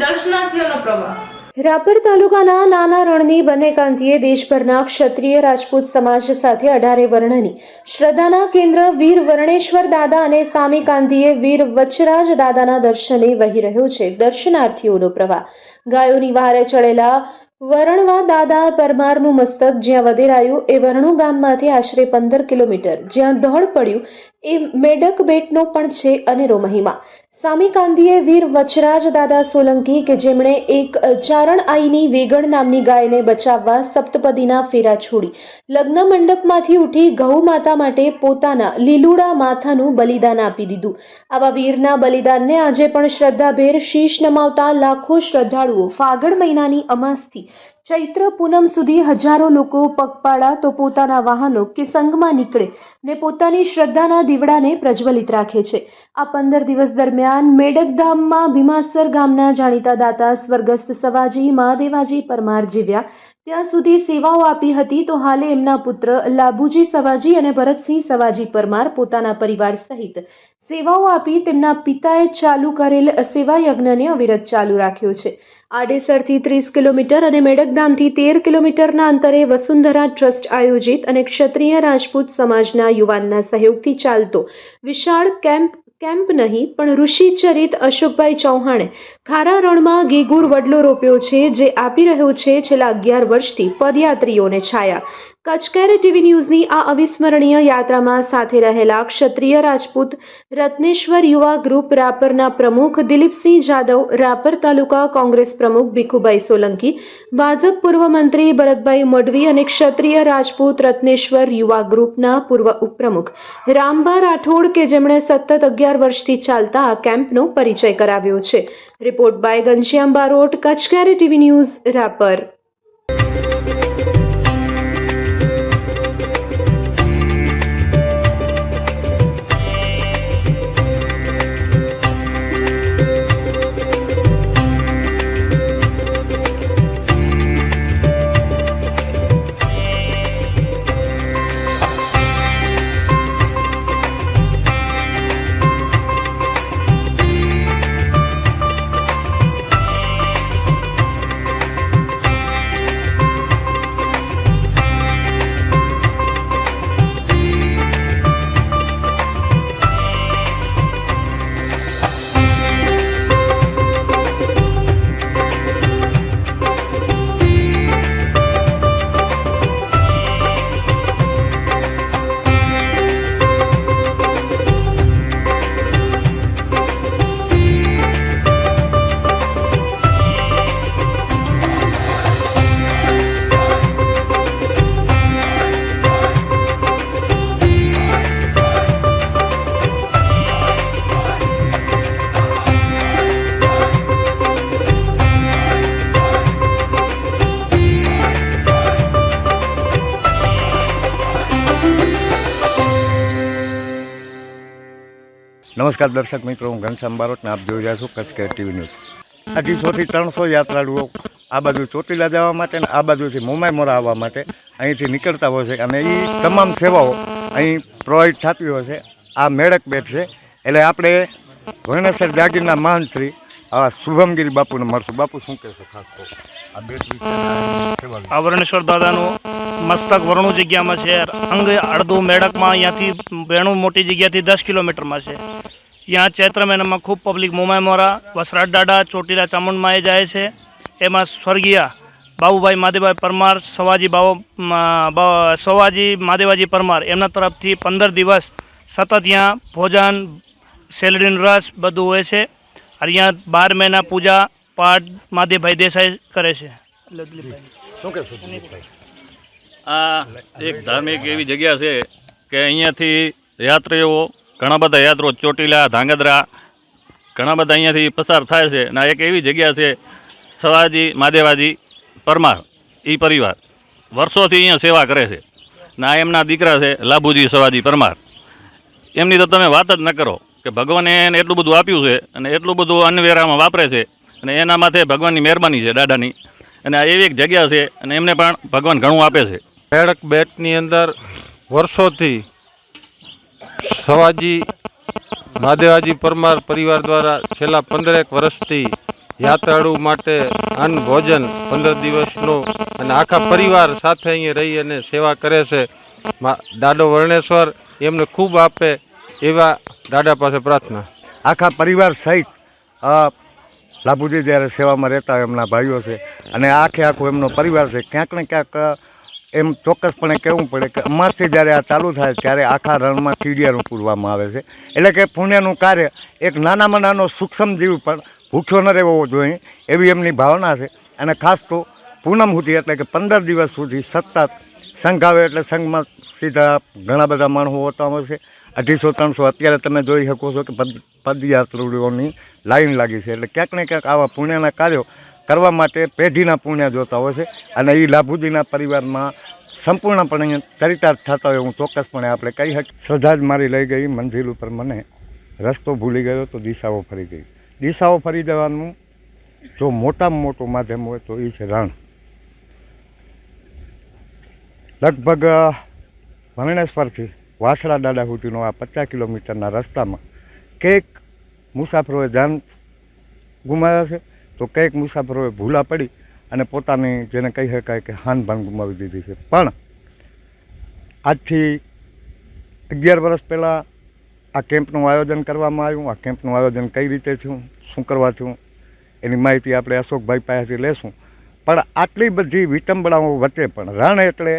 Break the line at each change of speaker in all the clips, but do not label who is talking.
દર્શનાર્થીઓનો પ્રવાહ।
રાપર તાલુકાના નાના રણની બંને કાંતિએ દેશભરના ક્ષત્રિય રાજપૂત સમાજ સાથે 18 વર્ણની શ્રદ્ધાના કેન્દ્ર વીર વર્ણેશ્વર દાદા અને સામી કાંતિએ વીર વચરાજ દાદાના દર્શને વહી રહ્યો છે દર્શનાર્થીઓનો પ્રવાહ। ગાયોની વહારે ચડેલા વરણવા દાદા પરમારનું મસ્તક જ્યાં વધેરાયું એ વરણુ ગામમાંથી આશરે 15 કિલોમીટર જ્યાં દોડ પડ્યું એ મેડક બેટનો પણ છે અનેરો મહિમા। સામી કાંતિએ વીર વચરાજ દાદા સોલંકી કે જેમણે એક ચારણ આઈની વેગળ નામની ગાયને બચાવવા સપ્તપદીના ફેરા છોડી લગ્ન મંડપમાંથી ઉઠી ગૌ માતા માટે પોતાના લીલુડા માથાનું બલિદાન આપી દીધું। આવા વીરના બલિદાનને આજે પણ શ્રદ્ધાભેર શીશ નમાવતા લાખો શ્રદ્ધાળુઓ ફાગણ મહિનાની અમાસથી ચૈત્ર પૂનમ સુધી હજારો લોકો પગપાળા તો પોતાના વાહનો કે સંઘમાં નીકળે ને પોતાની શ્રદ્ધાના દીવડાને પ્રજ્વલિત રાખે છે। આ 15 દિવસ દરમિયાન મેડકધામમાં ભીમાસર ગામના જાણીતા દાતા સ્વર્ગસ્થ સવાજી મહાદેવાજી પરમાર જીવ્યા ત્યાં સુધી સેવાઓ આપી હતી તો હાલે એમના પુત્ર લાભુજી સવાજી અને ભરતસિંહ સવાજી પરમાર પોતાના પરિવાર સહિત સેવાઓ આપી તેમના પિતાએ ચાલુ કરેલ સેવા યજ્ઞને અવિરત ચાલુ રાખ્યો છે। આડેસરથી 30 કિલોમીટર અને મેડકધામથી 13 કિલોમીટરના અંતરે વસુંધરા ટ્રસ્ટ આયોજિત અને ક્ષત્રિય રાજપૂત સમાજના યુવાનના સહયોગથી ચાલતો વિશાળ કેમ્પ નહીં પણ ઋષિચરિત અશોકભાઈ ચૌહાણે ખારા રણમાં ગેગુર વડલો રોપ્યો છે જે આપી રહ્યો છે છેલ્લા 11 વર્ષથી પદયાત્રીઓને છાયા। કચ્છકેર ટીવી ન્યૂઝની આ અવિસ્મરણીય યાત્રામાં સાથે રહેલા ક્ષત્રિય રાજપૂત રત્નેશ્વર યુવા ગ્રુપ રાપરના પ્રમુખ દિલીપસિંહ જાદવ, રાપર તાલુકા કોંગ્રેસ પ્રમુખ ભીખુભાઈ સોલંકી, ભાજપ પૂર્વ મંત્રી ભરતભાઈ મઢવી અને ક્ષત્રિય રાજપૂત રત્નેશ્વર યુવા ગ્રુપના પૂર્વ ઉપપ્રમુખ રામબા રાઠોડ કે જેમણે સતત 11 વર્ષથી ચાલતા આ કેમ્પનો પરિચય કરાવ્યો છે। Report by Ghanshyam Barot, Kutch care TV news, Rapar.
નમસ્કાર દર્શક મિત્રો, હું ઘનશ્યામ બારોટને આપ જોઈ રહ્યા છો કચ્છકેર ટીવી ન્યૂઝ। આ 250 થી 300 યાત્રાળુઓ આ બાજુ ચોટીલા જવા માટે અને આ બાજુથી મોમાઈ મોરા આવવા માટે અહીંથી નીકળતા હોય છે અને એ તમામ સેવાઓ અહીં પ્રોવાઈડ થતી હોય છે। આ મેળક બેટ છે એટલે આપણે વર્ણેશ્વર જાગીરના મહાન શ્રી શુભમગીરી બાપુને મળશું। બાપુ શું કહેશો ખાસ તો આ બેટ વિશે?
આ વર્ણેશ્વર દાદાનું મસ્તક વરણુ જગ્યામાં છે, અંગ અડધું મેડકમાં, અહીંયાથી વેણુ મોટી જગ્યાથી 10 કિલોમીટરમાં છે। ત્યાં ચૈત્ર મહિનામાં ખૂબ પબ્લિક મોમાઈ મોરા, વસરાજ દાડા, ચોટીલા ચામુંડમાં જાય છે। એમાં સ્વર્ગીય બાબુભાઈ મહાદેવભાઈ પરમાર, સવાજી મહાદેવાજી પરમાર એમના તરફથી 15 દિવસ સતત ત્યાં ભોજન, શેલડીનો રસ બધું હોય છે। અહીંયા 12 મહિના પૂજા પાઠ મહાદેવભાઈ દેસાઈ કરે છે।
શું કહેશો દિલીપભાઈ?
આ એક ધાર્મિક એવી જગ્યા છે કે અહીંયાથી યાત્રીઓ ઘણા બધા યાત્રો ચોટીલા, ધાંગધ્રા ઘણા બધા અહીંયાથી પસાર થાય છે અને એક એવી જગ્યા છે સવાજી મહાદેવાજી પરમાર એ પરિવાર વર્ષોથી અહીંયા સેવા કરે છે ને આ એમના દીકરા છે લાભુજી સવાજી પરમાર। એમની તો તમે વાત જ ન કરો કે ભગવાને એને એટલું બધું આપ્યું છે અને એટલું બધું અન્નવેરામાં વાપરે છે અને એના માથે ભગવાનની મહેરબાની છે દાદાની। અને આ એવી એક જગ્યા છે અને એમને પણ ભગવાન ઘણું આપે છે।
મેળક બેટની અંદર વર્ષોથી સવાજી મહાદેવાજી પરમાર પરિવાર દ્વારા છેલ્લા 15 વર્ષથી યાત્રાળુ માટે અન્ન ભોજન 15 દિવસનું અને આખા પરિવાર સાથે અહીં રહી અને સેવા કરે છે. દાદો વર્ણેશ્વર એમને ખૂબ આપે એવા દાદા પાસે પ્રાર્થના.
આખા પરિવાર સહિત લાભુજી જ્યારે સેવામાં રહેતા હોય એમના ભાઈઓ છે અને આખો એમનો પરિવાર છે. ક્યાંક ને ક્યાંક એમ ચોક્કસપણે કહેવું પડે કે અમાસથી જ્યારે આ ચાલુ થાય ત્યારે આખા રણમાં કીડિયાનું પૂરવામાં આવે છે. એટલે કે પુણ્યનું કાર્ય એક નાનામાં નાનો સૂક્ષ્મ જીવ પણ ભૂખ્યો ન રહેવો જોઈએ એવી એમની ભાવના છે. અને ખાસ તો પૂનમ સુધી એટલે કે 15 દિવસ સુધી સતત સંઘ આવે એટલે સંઘમાં સીધા ઘણા બધા માણસો હોતા હોય છે. 250-300 અત્યારે તમે જોઈ શકો છો કે પદયાત્રીઓની લાઈન લાગી છે. એટલે ક્યાંક ને ક્યાંક આવા પુણ્યના કાર્યો કરવા માટે પેઢીના પુણ્ય જોતા હોય છે અને એ લાભુજીના પરિવારમાં સંપૂર્ણપણે ચરિતાર્થ થતા હોય એવું ચોક્કસપણે આપણે કહી શકીએ. શ્રદ્ધા જ મારી લઈ ગઈ મંજિલ ઉપર, મને રસ્તો ભૂલી ગયો તો દિશાઓ ફરી ગઈ. દિશાઓ ફરી જવાનું જો મોટામાં મોટું માધ્યમ હોય તો એ છે રણ. લગભગ વર્ણેશ્વરથી વાસણા દાદા સુધીનો આ 50 કિલોમીટરના રસ્તામાં કંઈક મુસાફરોએ જાન ગુમાવ્યા છે તો કંઈક મુસાફરોએ ભૂલા પડી અને પોતાની જેને કહી શકાય કે હાનભાન ગુમાવી દીધી છે. પણ આજથી 11 વર્ષ પહેલાં આ કેમ્પનું આયોજન કરવામાં આવ્યું. આ કેમ્પનું આયોજન કઈ રીતે થયું, શું કરવા થયું એની માહિતી આપણે અશોકભાઈ પાસેથી લેશું. પણ આટલી બધી વિટંબણાઓ વચ્ચે પણ રણ એટલે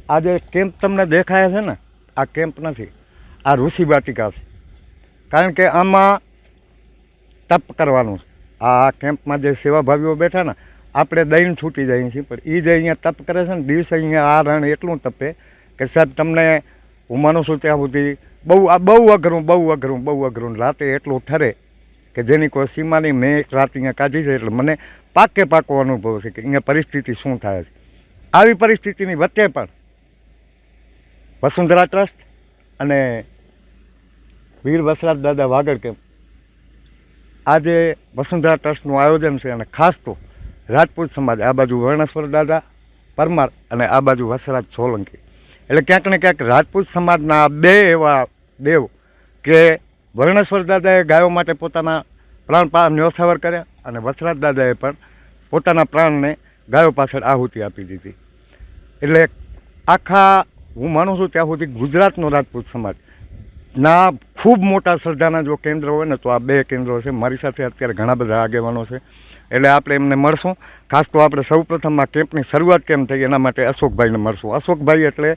આ જે કેમ્પ તમને દેખાય છે ને, આ કેમ્પ નથી, આ ઋષિ વાટિકા છે. કારણ કે આમાં તપ કરવાનું છે. આ કેમ્પમાં જે સેવાભાવીઓ બેઠા ને આપણે દઈને છૂટી જઈએ છીએ, પણ એ જે અહીંયા તપ કરે છે ને દિવસે અહીંયા આ રણ એટલું તપે કે સાહેબ તમને હું માનું છું ત્યાં સુધી બહુ અઘરું રાતે એટલું ઠરે કે જેની કોઈ સીમા નહીં. મેં એક રાત અહીંયા કાઢી છે એટલે મને પાકો અનુભવ છે કે અહીંયા પરિસ્થિતિ શું થાય છે. આવી પરિસ્થિતિની વચ્ચે પણ વસુંધરા ટ્રસ્ટ અને વીર વસરાજ દાદા વાગડ કેમ્પ આ જે વસુંધરા ટ્રસ્ટનું આયોજન છે અને ખાસ તો રાજપૂત સમાજ, આ બાજુ વર્ણેશ્વર દાદા પરમાર અને આ બાજુ વસરાજ સોલંકી, એટલે ક્યાંક ને ક્યાંક રાજપૂત સમાજના આ બે એવા દેવ કે વર્ણેશ્વર દાદાએ ગાયો માટે પોતાના પ્રાણ ન્યોછાવર કર્યા અને વસરાજ દાદાએ પણ પોતાના પ્રાણને ગાયો પાછળ આહુતિ આપી દીધી. એટલે આખા હું માનું છું ત્યાં સુધી ગુજરાતનો રાજપૂત સમાજ ના ખૂબ મોટા શ્રદ્ધાના જો કેન્દ્ર હોય ને તો આ બે કેન્દ્રો છે. મારી સાથે અત્યારે ઘણા બધા આગેવાનો છે એટલે આપણે એમને મળશું. ખાસ તો આપણે સૌપ્રથમ આ કેમ્પની શરૂઆત કેમ થઈ એના માટે અશોકભાઈને મળશું. અશોકભાઈ એટલે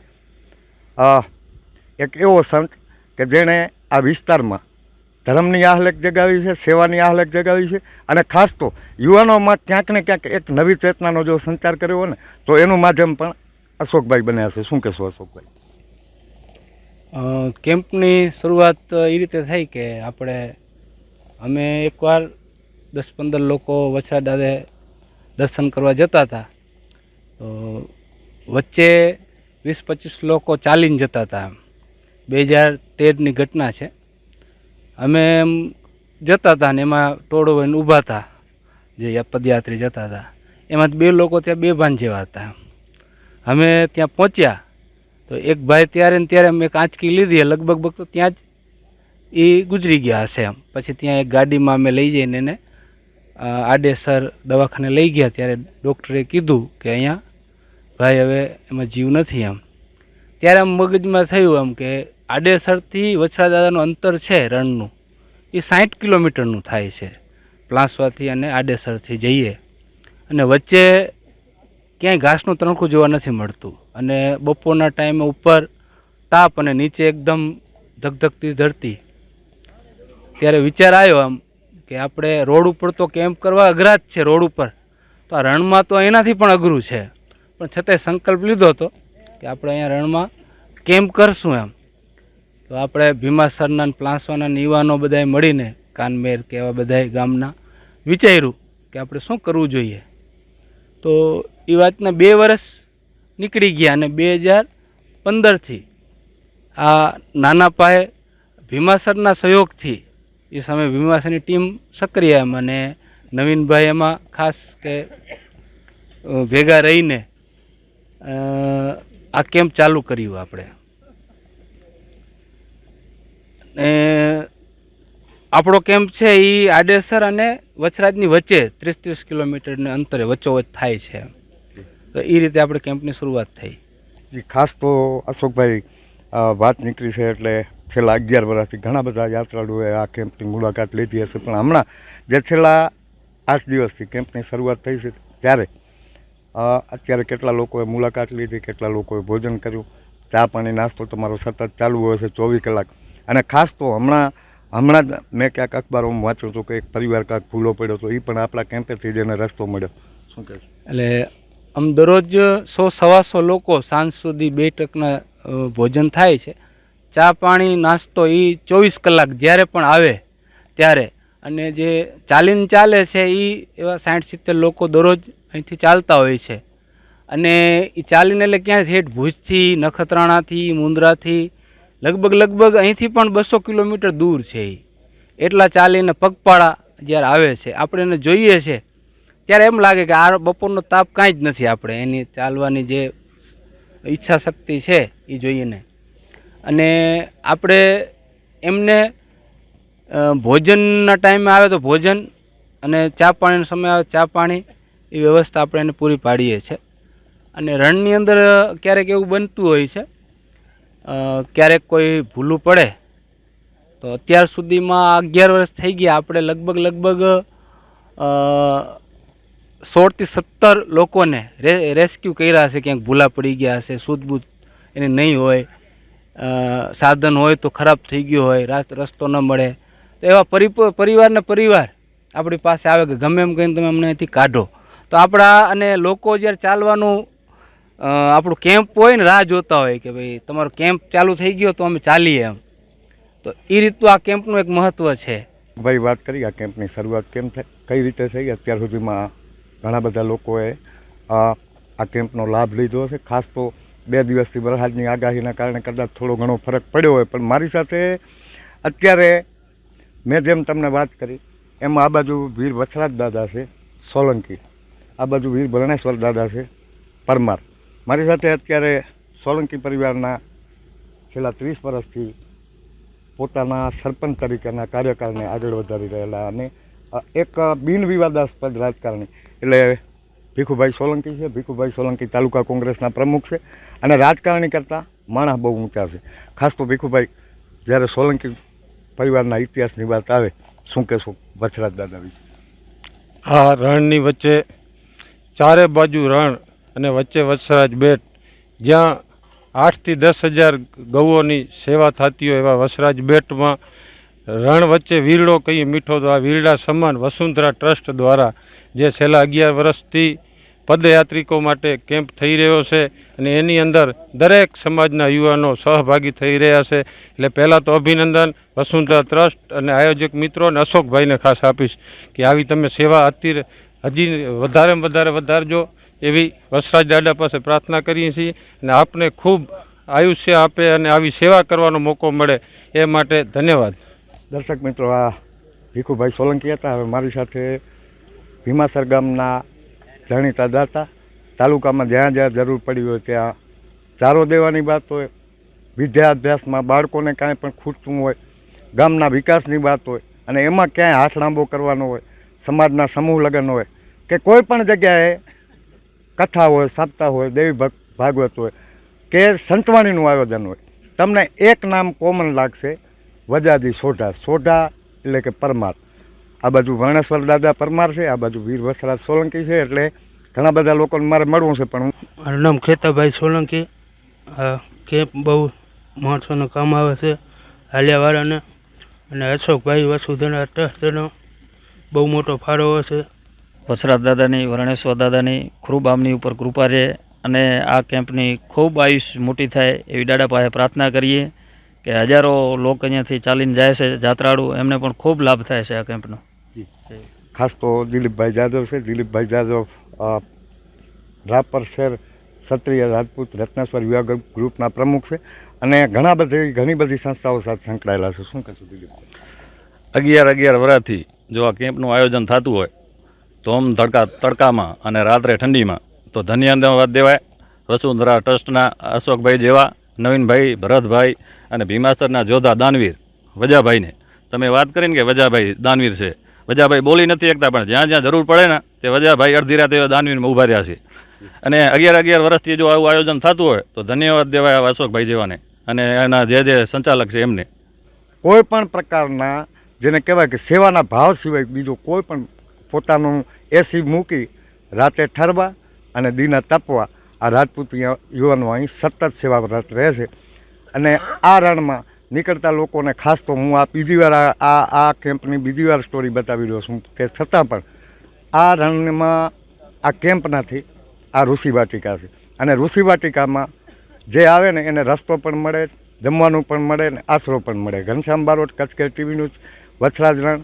એક એવો સંત કે જેણે આ વિસ્તારમાં ધર્મની આહલેખ જગાવી છે, સેવાની આહલેખ જગાવી છે અને ખાસ તો યુવાનોમાં ક્યાંક ને ક્યાંક એક નવી ચેતનાનો જો સંચાર કર્યો હોય ને તો એનું માધ્યમ પણ અશોકભાઈ બન્યા છે. શું કહેશો અશોકભાઈ?
કેમ્પની શરૂઆત એ રીતે થઈ કે અમે એકવાર 10-15 લોકો વછરા દાદે દર્શન કરવા જતા હતા. તો વચ્ચે 20-25 લોકો ચાલીને જતા હતા. 2013ની ઘટના છે. અમે એમ જતા હતા ને એમાં ટોળો વહીને ઊભા હતા જે પદયાત્રી જતા હતા. એમાં 2 લોકો ત્યાં બેભાન જેવા હતા. અમે ત્યાં પહોંચ્યા તો એક ભાઈ ત્યારે ને ત્યારે અમે એક આંચકી લીધી, લગભગ તો ત્યાં જ એ ગુજરી ગયા હશે. એમ પછી ત્યાં એક ગાડીમાં અમે લઈ જઈને એને આડેસર દવાખાને લઈ ગયા. ત્યારે ડૉક્ટરે કીધું કે અહીંયા ભાઈ હવે એમાં જીવ નથી. એમ ત્યારે આમ મગજમાં થયું એમ કે આડેસરથી વછરા દાદાનું અંતર છે રણનું એ 60 કિલોમીટરનું થાય છે. પ્લાસવાથી અને આડેસરથી જઈએ અને વચ્ચે ક્યાંય ઘાસનું તણખું જોવા નથી મળતું અને બપોરના ટાઈમે ઉપર તાપ અને નીચે એકદમ ધગધગતી ધરતી. ત્યારે વિચાર આવ્યો આમ કે આપણે રોડ ઉપર તો કેમ્પ કરવા અઘરા જ છે રોડ ઉપર, તો આ રણમાં તો એનાથી પણ અઘરું છે. પણ છતાંય સંકલ્પ લીધો હતો કે આપણે અહીંયા રણમાં કેમ્પ કરશું. એમ તો આપણે ભીમાસરના પ્લાસવાના યુવાનો બધાએ મળીને કાનમેર કે એવા બધાએ ગામના વિચાર્યું કે આપણે શું કરવું જોઈએ. તો એ વાતના 2 વર્ષ નીકળી ગયા અને 2015થી આ નાના પાયે ભીમાસરના સહયોગથી એ સમયે ભીમાસરની ટીમ સક્રિય એમ અને નવીનભાઈ એમાં ખાસ કે ભેગા રહીને આ કેમ્પ ચાલુ કર્યું આપણે. આપણો કેમ્પ છે એ આડેસર અને વચરાજની વચ્ચે 30 કિલોમીટરને અંતરે વચ્ચોવચ થાય છે. તો એ રીતે આપણે કેમ્પની શરૂઆત થઈ.
જી, ખાસ તો અશોકભાઈ વાત નીકળી છે એટલે છેલ્લા 11 વર્ષથી ઘણા બધા યાત્રાળુઓએ આ કેમ્પની મુલાકાત લીધી હશે, પણ હમણાં જે છેલ્લા 8 દિવસથી કેમ્પની શરૂઆત થઈ છે ત્યારે અત્યારે કેટલા લોકોએ મુલાકાત લીધી, કેટલા લોકોએ ભોજન કર્યું, ચા પાણી નાસ્તો તમારો સતત ચાલુ હોય છે 24 કલાક. અને ખાસ તો હમણાં જ મેં ક્યાંક અખબારોમાં વાંચ્યું હતું કે એક પરિવાર કાંક ભૂલો પડ્યો હતો, એ પણ આપણા કેમ્પેથી જ એને રસ્તો મળ્યો. શું કહેશો?
એટલે આમ દરરોજ 100-125 લોકો સાંજ સુધી 2 ટકના ભોજન થાય છે. ચા પાણી નાસ્તો એ 24 કલાક જ્યારે પણ આવે ત્યારે. અને જે ચાલીને ચાલે છે એ એવા 60-70 લોકો દરરોજ અહીંથી ચાલતા હોય છે. અને એ ચાલીને એટલે ક્યાં ઠેઠ ભુજથી, નખત્રાણાથી, મુંદ્રાથી લગભગ અહીંથી પણ 200 કિલોમીટર દૂર છે. એટલા ચાલીને પગપાળા જ્યારે આવે છે, આપણે એને જોઈએ છે ત્યારે એમ લાગે કે આ બપોરનો તાપ કાંઈ જ નથી. આપણે એની ચાલવાની જે ઈચ્છા શક્તિ છે એ જોઈને. અને આપણે એમને ભોજનના ટાઈમે આવે તો ભોજન અને ચા પાણીનો સમય આવે ચા પાણી એ વ્યવસ્થા આપણે એને પૂરી પાડીએ છીએ. અને રણની અંદર ક્યારેક એવું બનતું હોય છે, ક્યારેક કોઈ ભૂલું પડે તો અત્યાર સુધીમાં 11 વર્ષ થઈ ગયા આપણે લગભગ 16 થી 17 લોકોને રેસ્ક્યુ કર્યા હશે. ક્યાંક ભૂલા પડી ગયા હશે, સૂઝબૂઝ એને નહીં હોય, સાધન હોય તો ખરાબ થઈ ગયું હોય, રસ્તો ન મળે તો એવા પરિવાર આપણી પાસે આવે કે ગમે એમ કહીને તમે અમને અહીંથી કાઢો. તો આપણા અને લોકો જ્યારે ચાલવાનું આપણું કેમ્પ હોય ને રાહ જોતા હોય કે ભાઈ તમારો કેમ્પ ચાલુ થઈ ગયો તો અમે ચાલીએ એમ. તો એ રીતનું આ કેમ્પનું એક મહત્ત્વ છે.
ભાઈ, વાત કરી આ કેમ્પની શરૂઆત કેમ થઈ, કઈ રીતે થઈ? અત્યાર સુધીમાં ઘણા બધા લોકોએ આ કેમ્પનો લાભ લીધો હશે. ખાસ તો 2 દિવસથી વરસાદની આગાહીના કારણે કદાચ થોડો ઘણો ફરક પડ્યો હોય, પણ મારી સાથે અત્યારે મેં જેમ તમને વાત કરી એમ આ બાજુ વીર વછરાજ દાદા છે સોલંકી, આ બાજુ વીર વરણેશ્વર દાદા છે પરમાર. મારી સાથે અત્યારે સોલંકી પરિવારના છેલ્લા 30 વર્ષથી પોતાના સરપંચ તરીકેના કાર્યકાળને આગળ વધારી રહેલા અને એક બિન વિવાદાસ્પદ રાજકારણી એટલે ભીખુભાઈ સોલંકી છે. ભીખુભાઈ સોલંકી તાલુકા કોંગ્રેસના પ્રમુખ છે અને રાજકારણી કરતાં માણસ બહુ ઊંચા છે. ખાસ તો ભીખુભાઈ, જ્યારે સોલંકી પરિવારના ઇતિહાસની વાત આવે, શું કહેશો વછરાજ દાદા વિશે?
આ રણની વચ્ચે ચારે બાજુ રણ અને વચ્ચે વછરાજ બેટ, જ્યાં 8 થી 10,000 ગૌઓની સેવા થતી હોય એવા વછરાજ બેટમાં રણ વચ્ચે વીરડો કહીએ મીઠો, તો આ વીરડા સમાન વસુંધરા ટ્રસ્ટ દ્વારા જે છેલ્લા 11 વર્ષથી પદયાત્રિકો માટે કેમ્પ થઈ રહ્યો છે અને એની અંદર દરેક સમાજના યુવાનો સહભાગી થઈ રહ્યા છે. એટલે પહેલાં તો અભિનંદન વસુંધરા ટ્રસ્ટ અને આયોજક મિત્રો અને અશોકભાઈને ખાસ આપીશ કે આવી તમે સેવા અત્યારે હજી વધારે વધારજો એવી વછરાજ દાદા પાસે પ્રાર્થના કરીએ છીએ. અને આપને ખૂબ આયુષ્ય આપે અને આવી સેવા કરવાનો મોકો મળે એ માટે ધન્યવાદ.
દર્શક મિત્રો, આ ભીખુભાઈ સોલંકી હતા. હવે મારી સાથે ભીમાસર ગામના જાણીતા દાતા, તાલુકામાં જ્યાં જરૂર પડી હોય ત્યાં ચારો દેવાની વાત હોય, વિદ્યાભ્યાસમાં બાળકોને કાંઈ પણ ખૂટતું હોય, ગામના વિકાસની વાત હોય અને એમાં ક્યાંય હાથ લાંબો કરવાનો હોય, સમાજના સમૂહ લગ્ન હોય કે કોઈ પણ જગ્યાએ કથા હોય, સપ્તાહ હોય, દેવી ભાગવત હોય કે સંતવાણીનું આયોજન હોય, તમને એક નામ કોમન લાગશે, વજાજી સોઢા એટલે કે પરમાર. આ બાજુ વર્ણેશ્વર દાદા પરમાર છે, આ બાજુ વીર વછરાજ સોલંકી છે. એટલે ઘણા બધા લોકોને મારે મળવું છે. પણ
મારું નામ ખેતાભાઈ સોલંકી. આ કેમ્પ બહુ માણસોને કામ આવે છે, હાલ્યાવાળાને. અને અશોકભાઈ વસુંધરા ટ્રસ્ટનો બહુ મોટો ફાળો હોય છે.
વછરાજ દાદાની, વર્ણેશ્વર દાદાની ખૂબ આમની ઉપર કૃપા છે અને આ કેમ્પની ખૂબ આયુષ મોટી થાય એવી દાદા પાસે પ્રાર્થના કરીએ કે હજારો લોકો અહીંયાથી ચાલીને જાય છે જાત્રાળુ, એમને પણ ખૂબ લાભ થાય છે આ કેમ્પનો.
ખાસ તો દિલીપભાઈ જાદવ છે. દિલીપભાઈ જાદવ રાપર શહેર ક્ષત્રિય રાજપૂત રત્નેશ્વર યુવા ગ્રુપના પ્રમુખ છે અને ઘણી બધી સંસ્થાઓ સાથે સંકળાયેલા છે. શું કહેશું દિલીપભાઈ?
11 વર્ષથી જો આ કેમ્પનું આયોજન થતું હોય તો તડકામાં અને રાત્રે ઠંડીમાં તો ધન્યવાદ દેવાય વસુંધરા ટ્રસ્ટના અશોકભાઈ જેવા, નવીનભાઈ, ભરતભાઈ અને ભીમાસરના જોધા દાનવીર વજાભાઈને તમે વાત કરીને કે વજાભાઈ દાનવીર છે, વજાભાઈ બોલી નથી શકતા, પણ જ્યાં જ્યાં જરૂર પડે ને તે વજાભાઈ અડધી રાતે દાનવીરમાં ઊભા રહ્યા છે. અને 11 વર્ષથી જો આવું આયોજન થતું હોય તો ધન્યવાદ દેવાય આવા અશોકભાઈ જેવાને અને એના જે સંચાલક છે એમને.
કોઈ પણ પ્રકારના જેને કહેવાય કે સેવાના ભાવ સિવાય બીજો કોઈ પણ પોતાનું એસી મૂકી રાતે ઠરવા અને દીના તપવા આ રાજપૂત યુવાનો અહીં સતત સેવારત રહે છે. અને આ રણમાં નીકળતા લોકોને ખાસ તો હું આ બીજી વાર આ કેમ્પની બીજી વાર સ્ટોરી બતાવી રહ્યો છું કે છતાં પણ આ રણમાં આ કેમ્પ નથી, આ ઋષિ વાટિકા છે. અને ઋષિ વાટિકામાં જે આવે ને એને રસ્તો પણ મળે, જમવાનું પણ મળે ને આશરો પણ મળે. Ghanshyam Barot, Kutch care TV news, Vachhraj રણ.